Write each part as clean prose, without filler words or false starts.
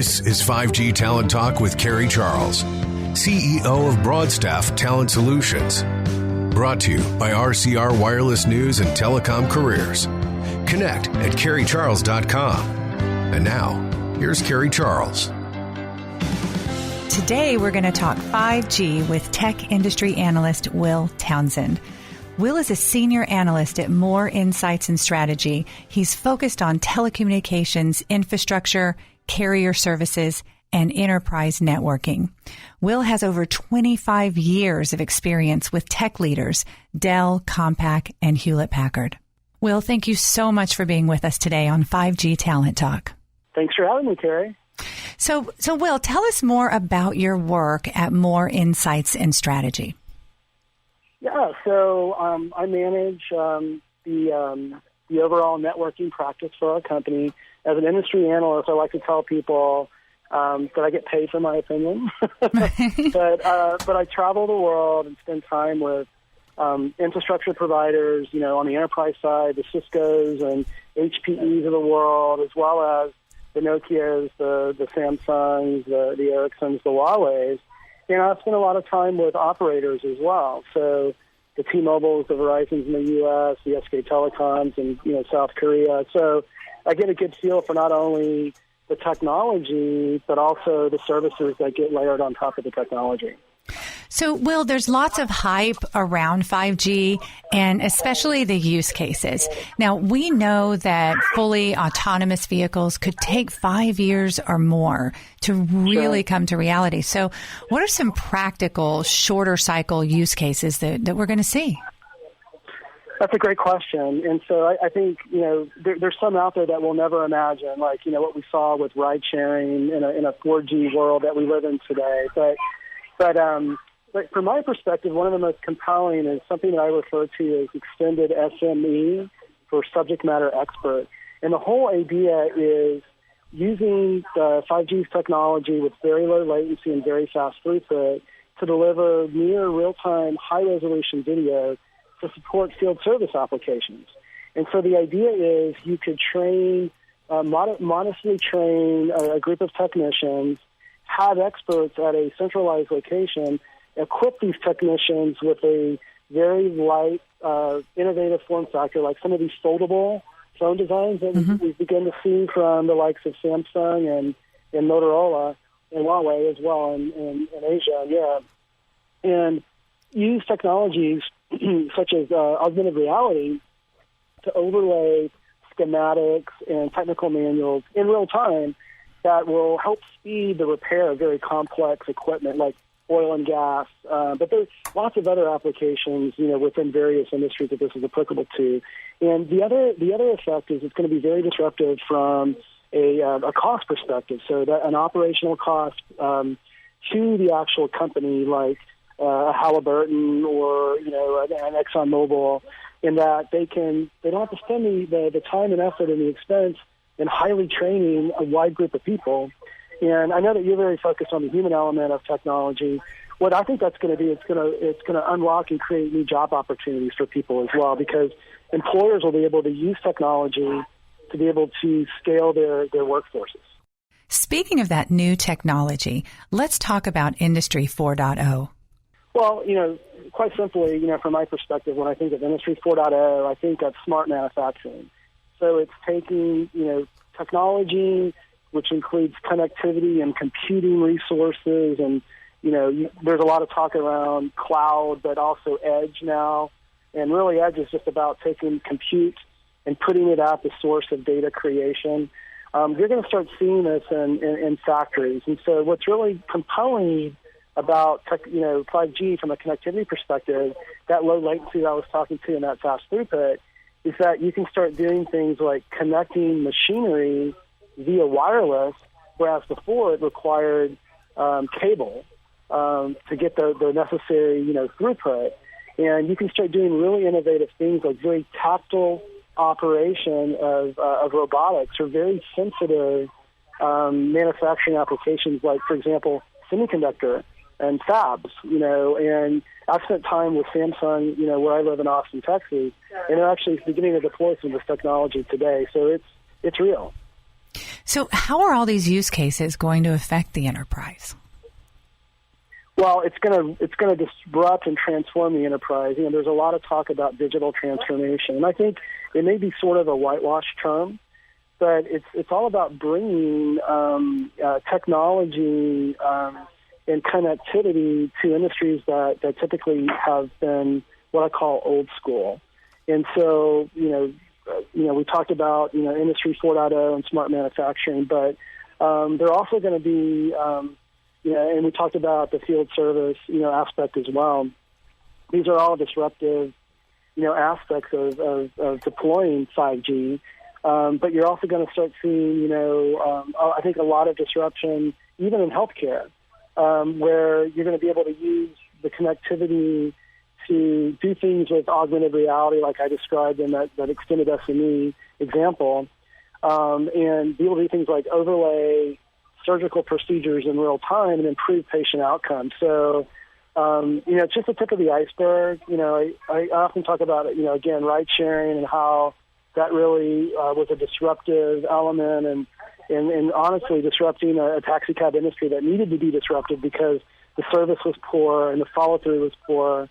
This is 5G Talent Talk with Kerry Charles, CEO of Broadstaff Talent Solutions. Brought to you by RCR Wireless News and Telecom Careers. Connect at kerrycharles.com. And now, here's Kerry Charles. Today, we're going to talk 5G with tech industry analyst Will Townsend. Will is a senior analyst at Moor Insights Strategy. He's focused on telecommunications, infrastructure, carrier services, and enterprise networking. Will has over 25 years of experience with tech leaders, Dell, Compaq, and Hewlett-Packard. Will, thank you so much for being with us today on 5G Talent Talk. Thanks for having me, Kerry. So Will, tell us more about your work at Moor Insights Strategy. Yeah, so I manage the overall networking practice for our company. As an industry analyst, I like to tell people that I get paid for my opinion. but I travel the world and spend time with infrastructure providers, on the enterprise side, the Ciscos and HPEs of the world, as well as the Nokias, the Samsungs, the Ericssons, the Huaweis. I spend a lot of time with operators as well. So the T-Mobiles, the Verizons in the U.S., the SK Telecoms in South Korea. So I get a good feel for not only the technology, but also the services that get layered on top of the technology. So, Will, there's lots of hype around 5G and especially the use cases. Now, we know that fully autonomous vehicles could take 5 years or more to really come to reality. So what are some practical, shorter cycle use cases that we're going to see? That's a great question. And so I think, there's some out there that we'll never imagine, like, what we saw with ride sharing in a 4G world that we live in today. But from my perspective, one of the most compelling is something that I refer to as extended SME for subject matter expert. And the whole idea is using the 5G technology with very low latency and very fast throughput to deliver near real-time, high-resolution video to support field service applications. And so the idea is you could train, modestly train a group of technicians, have experts at a centralized location, equip these technicians with a very light, innovative form factor, like some of these foldable phone designs that we begin to see from the likes of Samsung and Motorola and Huawei as well in Asia and Europe. And use technologies such as augmented reality to overlay schematics and technical manuals in real time that will help speed the repair of very complex equipment like oil and gas. But there's lots of other applications, within various industries that this is applicable to. And the other effect is it's going to be very disruptive from a cost perspective. So that an operational cost to the actual company, like a Halliburton or an ExxonMobil, in that they don't have to spend the time and effort and the expense in highly training a wide group of people. And I know that you're very focused on the human element of technology. What I think that's going to do, it's going to unlock and create new job opportunities for people as well, because employers will be able to use technology to be able to scale their workforces. Speaking of that new technology, let's talk about Industry 4.0. Well, quite simply, from my perspective, when I think of Industry 4.0, I think of smart manufacturing. So it's taking, technology, which includes connectivity and computing resources. And, there's a lot of talk around cloud, but also edge now. And really, edge is just about taking compute and putting it at the source of data creation. You're going to start seeing this in factories. And so what's really compelling about 5G from a connectivity perspective, that low latency that I was talking to and that fast throughput, is that you can start doing things like connecting machinery via wireless, whereas before it required cable to get the necessary throughput. And you can start doing really innovative things like very tactile operation of robotics or very sensitive manufacturing applications, like, for example, semiconductor and fabs, and I've spent time with Samsung, where I live in Austin, Texas, and they're actually beginning to deploy some of this technology today. So it's real. So how are all these use cases going to affect the enterprise? Well, it's going to disrupt and transform the enterprise. There's a lot of talk about digital transformation, and I think it may be sort of a whitewashed term, but it's all about bringing technology and connectivity to industries that typically have been what I call old school. And so, we talked about Industry 4.0 and smart manufacturing, but they're also going to be and we talked about the field service, aspect as well. These are all disruptive, aspects of deploying 5G. But you're also going to start seeing, I think a lot of disruption, even in healthcare, where you're going to be able to use the connectivity to do things with augmented reality, like I described in that extended SME example, and be able to do things like overlay surgical procedures in real time and improve patient outcomes. So, it's just the tip of the iceberg. I often talk about, again, ride sharing and how that really was a disruptive element and honestly disrupting a taxi cab industry that needed to be disrupted because the service was poor and the follow-through was poor.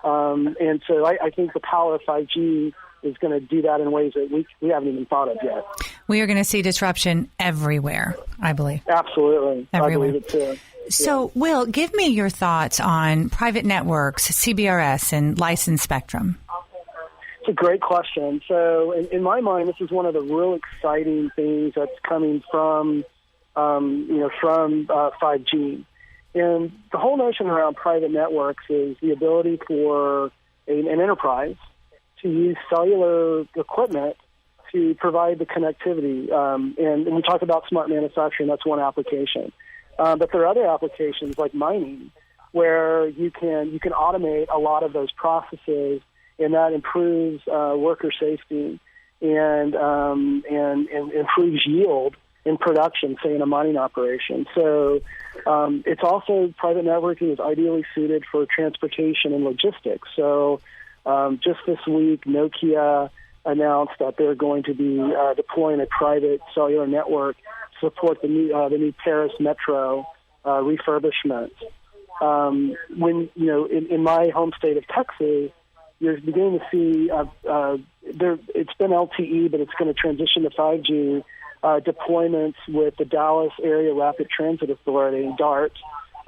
And so I think the power of 5G is going to do that in ways that we haven't even thought of yet. We are going to see disruption everywhere, I believe. Absolutely. Everywhere. I believe it too. So, Will, give me your thoughts on private networks, CBRS, and licensed spectrum. It's a great question. So in my mind, this is one of the real exciting things that's coming from 5G. And the whole notion around private networks is the ability for an enterprise to use cellular equipment to provide the connectivity. And we talked about smart manufacturing. That's one application. But there are other applications like mining where you can automate a lot of those processes, and that improves worker safety and improves yield in production, say in a mining operation. So it's also, private networking is ideally suited for transportation and logistics. So just this week, Nokia announced that they're going to be deploying a private cellular network to support the new Paris metro refurbishment. When in my home state of Texas, you're beginning to see it's been LTE, but it's going to transition to 5G deployments with the Dallas Area Rapid Transit Authority, DART,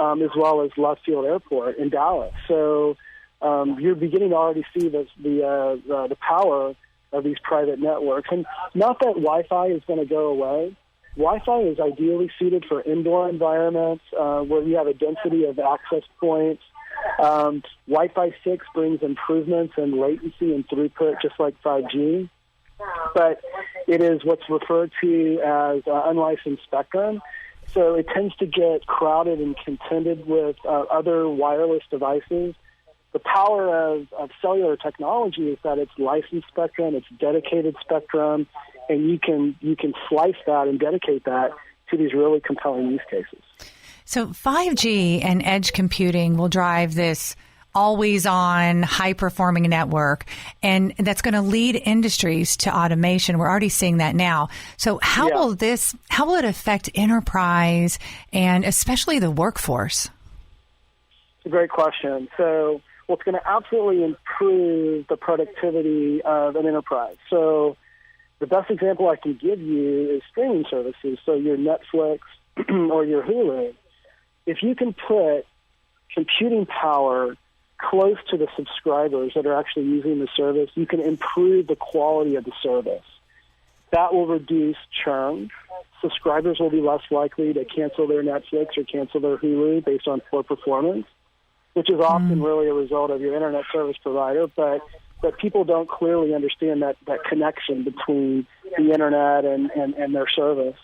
as well as Love Field Airport in Dallas. So you're beginning to already see the power of these private networks. And not that Wi-Fi is going to go away. Wi-Fi is ideally suited for indoor environments where you have a density of access points. Wi-Fi 6 brings improvements in latency and throughput, just like 5G. But it is what's referred to as unlicensed spectrum. So it tends to get crowded and contended with other wireless devices. The power of cellular technology is that it's licensed spectrum, it's dedicated spectrum, and you can slice that and dedicate that to these really compelling use cases. So 5G and edge computing will drive this always-on, high-performing network, and that's going to lead industries to automation. We're already seeing that now. So how will it affect enterprise and especially the workforce? It's a great question. So it's going to absolutely improve the productivity of an enterprise. So the best example I can give you is streaming services. So your Netflix or your Hulu. If you can put computing power close to the subscribers that are actually using the service, you can improve the quality of the service. That will reduce churn. Subscribers will be less likely to cancel their Netflix or cancel their Hulu based on poor performance, which is often really a result of your internet service provider, but people don't clearly understand that connection between the internet and their service.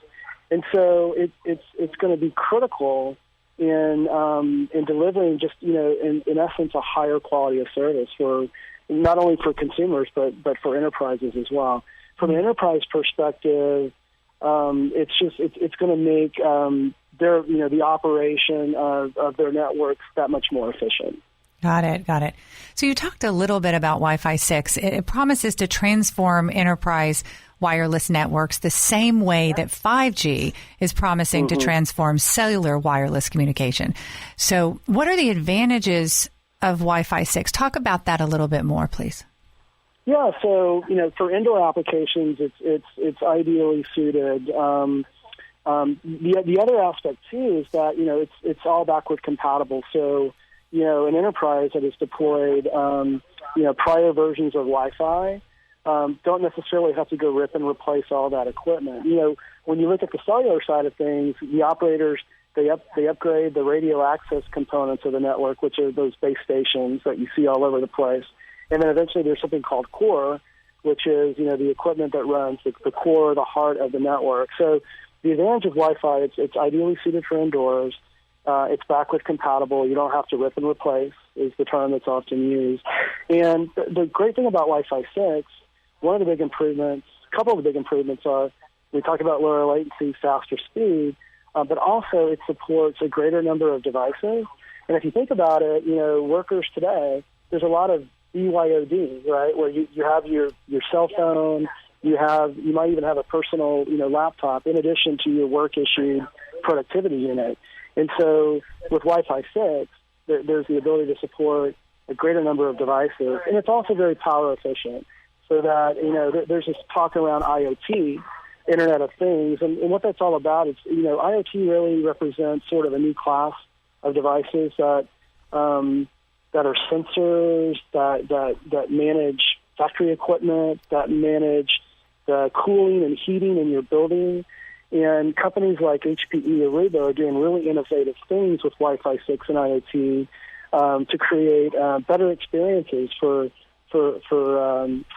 And so it's going to be critical in delivering just, in essence, a higher quality of service for not only for consumers, but for enterprises as well. From an enterprise perspective, it's going to make the operation of their networks that much more efficient. Got it. So you talked a little bit about Wi-Fi 6. It promises to transform enterprise wireless networks the same way that 5G is promising to transform cellular wireless communication. So what are the advantages of Wi-Fi 6? Talk about that a little bit more, please. Yeah, so, for indoor applications, it's ideally suited. The other aspect, too, is that, it's all backward compatible. So, an enterprise that has deployed, prior versions of Wi-Fi don't necessarily have to go rip and replace all that equipment. When you look at the cellular side of things, the operators, they upgrade the radio access components of the network, which are those base stations that you see all over the place. And then eventually there's something called core, which is, the equipment that runs the core, the heart of the network. So the advantage of Wi-Fi, it's ideally suited for indoors. It's backward compatible. You don't have to rip and replace is the term that's often used. And the great thing about Wi-Fi 6, a couple of the big improvements are, we talk about lower latency, faster speed, but also it supports a greater number of devices. And if you think about it, workers today, there's a lot of BYOD, right, where you have your cell phone, you might even have a personal, laptop in addition to your work-issued productivity unit. And so with Wi-Fi 6, there's the ability to support a greater number of devices, and it's also very power efficient. So that, there's this talk around IoT, Internet of Things, and what that's all about is, IoT really represents sort of a new class of devices that are sensors, that manage factory equipment, that manage the cooling and heating in your building. And companies like HPE Aruba are doing really innovative things with Wi-Fi 6 and IoT to create better experiences for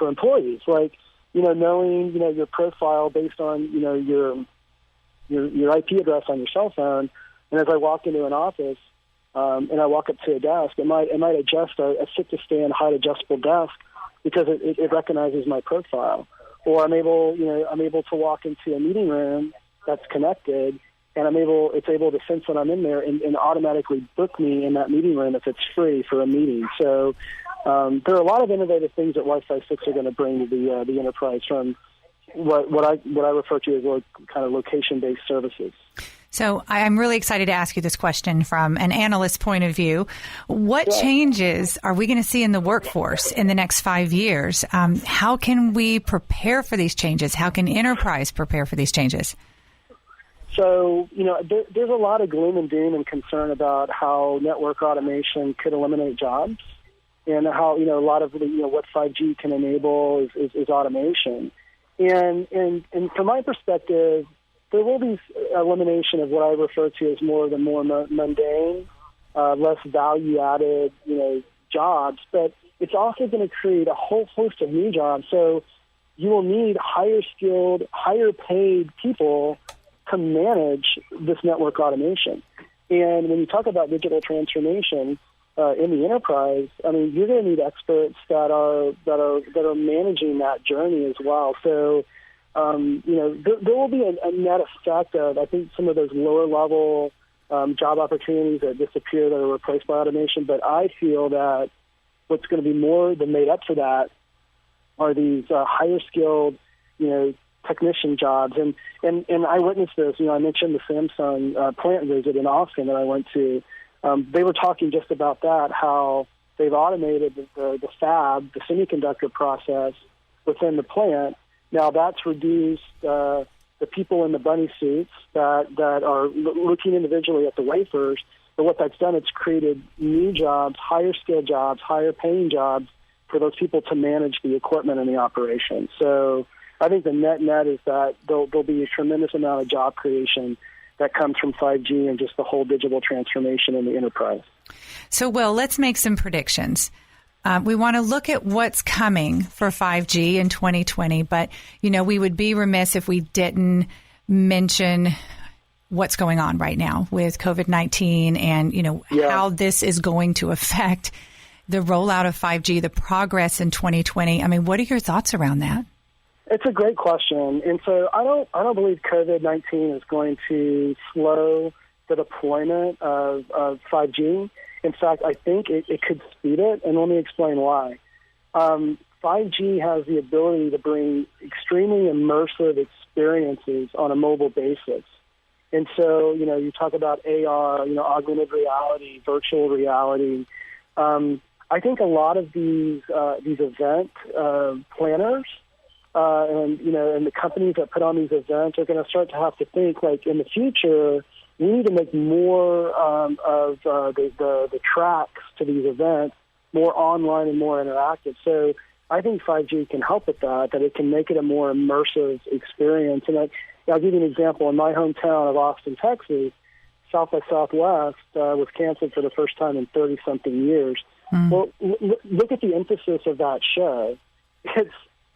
employees, like knowing your profile based on your IP address on your cell phone. And as I walk into an office and I walk up to a desk, it might adjust a sit-to-stand height adjustable desk because it recognizes my profile. Or I'm able to walk into a meeting room that's connected, and it's able to sense that I'm in there and automatically book me in that meeting room if it's free for a meeting. So there are a lot of innovative things that Wi-Fi 6 are going to bring to the enterprise from what I refer to as kind of location-based services. So I'm really excited to ask you this question from an analyst point of view. What changes are we going to see in the workforce in the next 5 years? How can we prepare for these changes? How can enterprise prepare for these changes? So, there's a lot of gloom and doom and concern about how network automation could eliminate jobs, and how, a lot of what 5G can enable is automation. And from my perspective, there will be elimination of what I refer to as more of the more mundane, less value-added, jobs. But it's also going to create a whole host of new jobs. So you will need higher-skilled, higher-paid people to manage this network automation. And when you talk about digital transformation in the enterprise, I mean, you're going to need experts that are managing that journey as well. So there will be a net effect of, I think, some of those lower-level job opportunities that disappear that are replaced by automation. But I feel that what's going to be more than made up for that are these higher-skilled, technician jobs. And I witnessed this. I mentioned the Samsung plant visit in Austin that I went to. They were talking just about that, how they've automated the fab, the semiconductor process within the plant. Now that's reduced the people in the bunny suits that are looking individually at the wafers. But what that's done, it's created new jobs, higher skilled jobs, higher paying jobs for those people to manage the equipment and the operation. So I think the net is that there'll be a tremendous amount of job creation that comes from 5G and just the whole digital transformation in the enterprise. So, Will, let's make some predictions. We want to look at what's coming for 5G in 2020, but, we would be remiss if we didn't mention what's going on right now with COVID-19 and, how this is going to affect the rollout of 5G, the progress in 2020. I mean, what are your thoughts around that? It's a great question. And so I don't believe COVID-19 is going to slow the deployment of 5G. In fact, I think it could speed it, and let me explain why. 5G has the ability to bring extremely immersive experiences on a mobile basis. And so, you talk about AR, augmented reality, virtual reality. I think a lot of these event planners and the companies that put on these events are going to start to have to think, like, in the future, we need to make more of the tracks to these events more online and more interactive. So I think 5G can help with that it can make it a more immersive experience. And I'll give you an example. In my hometown of Austin, Texas, South by Southwest was canceled for the first time in 30-something years. Well, look at the emphasis of that show.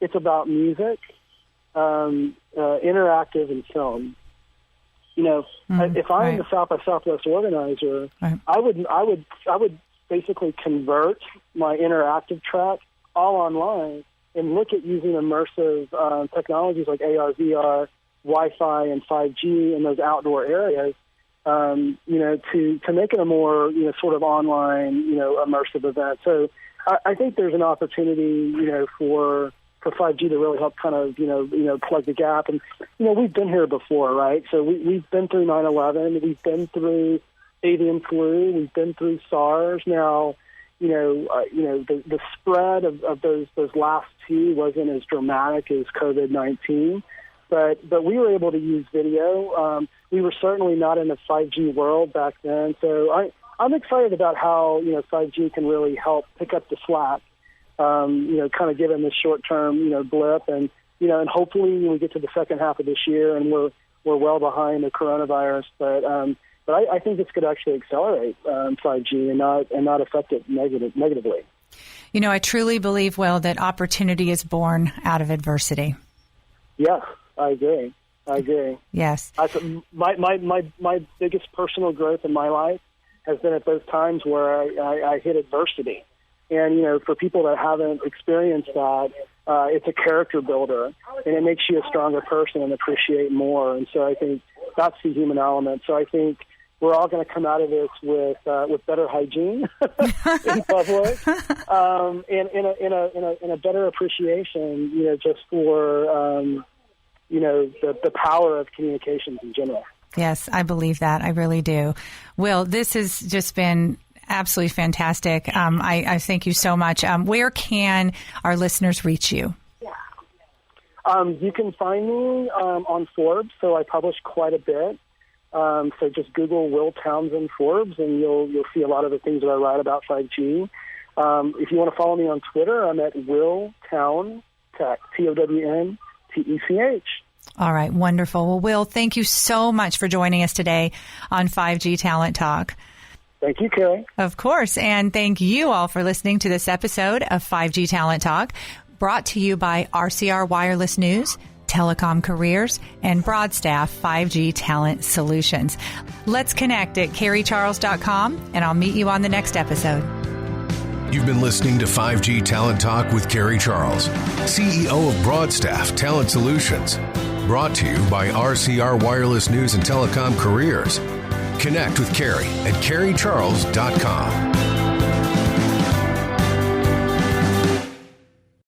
It's about music, interactive, and film. If I'm the South by Southwest organizer, I would basically convert my interactive track all online and look at using immersive technologies like AR, VR, Wi-Fi, and 5G in those outdoor areas, to make it a more, sort of online, immersive event. So I think there's an opportunity, for 5G to really help kind of, plug the gap. And, we've been here before, right? So we've been through 9/11. We've been through avian flu. We've been through SARS. Now, the spread of those last two wasn't as dramatic as COVID-19, but we were able to use video. We were certainly not in the 5G world back then, so I'm excited about how 5G can really help pick up the slack. Kind of given this short-term blip, and and hopefully we get to the second half of this year and we're well behind the coronavirus, but I think this could actually accelerate 5G and not affect it negatively. I truly believe, Will, that opportunity is born out of adversity. Yes, I agree. Yes. My biggest personal growth in my life has been at those times where I hit adversity. And, for people that haven't experienced that, it's a character builder, and it makes you a stronger person and appreciate more. And so I think that's the human element. So I think we're all going to come out of this with better hygiene in public, and in a better appreciation, just for the power of communications in general. Yes, I believe that. I really do. Will, this has just been absolutely fantastic. I thank you so much. Where can our listeners reach you? You can find me on Forbes, so I publish quite a bit. So just Google Will Townsend Forbes, and you'll see a lot of the things that I write about 5G. If you want to follow me on Twitter, I'm at Will Town Tech, TOWNTECH. All right, wonderful. Well, Will, thank you so much for joining us today on 5G Talent Talk. Thank you, Carrie. Of course. And thank you all for listening to this episode of 5G Talent Talk, brought to you by RCR Wireless News, Telecom Careers, and Broadstaff 5G Talent Solutions. Let's connect at carriecharles.com, and I'll meet you on the next episode. You've been listening to 5G Talent Talk with Carrie Charles, CEO of Broadstaff Talent Solutions. Brought to you by RCR Wireless News and Telecom Careers. Connect with Carrie at carriecharles.com.